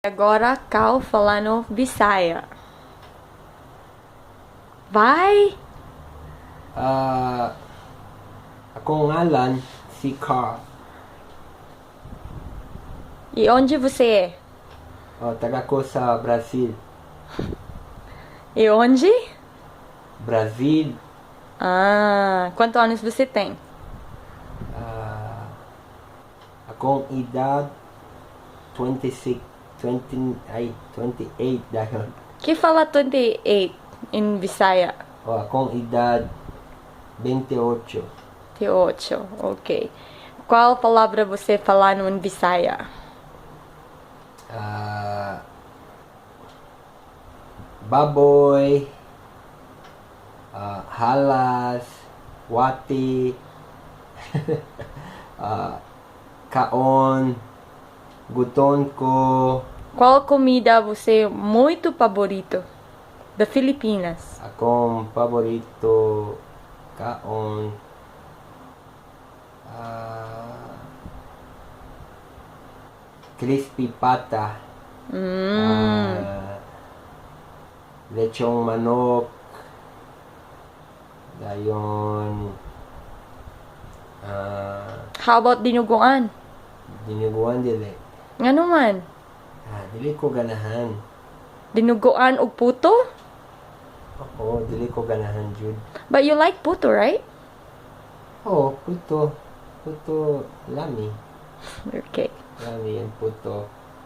Agora Cal falando Bisaya. Vai! Akong ngalan si Carl. E onde você Taga ko sa Brazil. é? E onde? Brazil. Quantos anos você tem? Akong edad 26, 28 dahil. Que fala 28 em Bisaya? Akong edad 28. 28, ok. Qual palavra você fala no Bisaya? Baboy. Halas. Wati. Kaon. Guton ko. Qual comida você muito favorito da Filipinas? Akong paborito kaon crispy pata. Lechong manok. Dayon How about dinuguan? dinuguan dili. Nga naman? Dili ko ganahan. Dinuguan o puto? Oo, dili ko ganahan jud. But you like puto, right? Puto lami. Okay. Lami ang puto.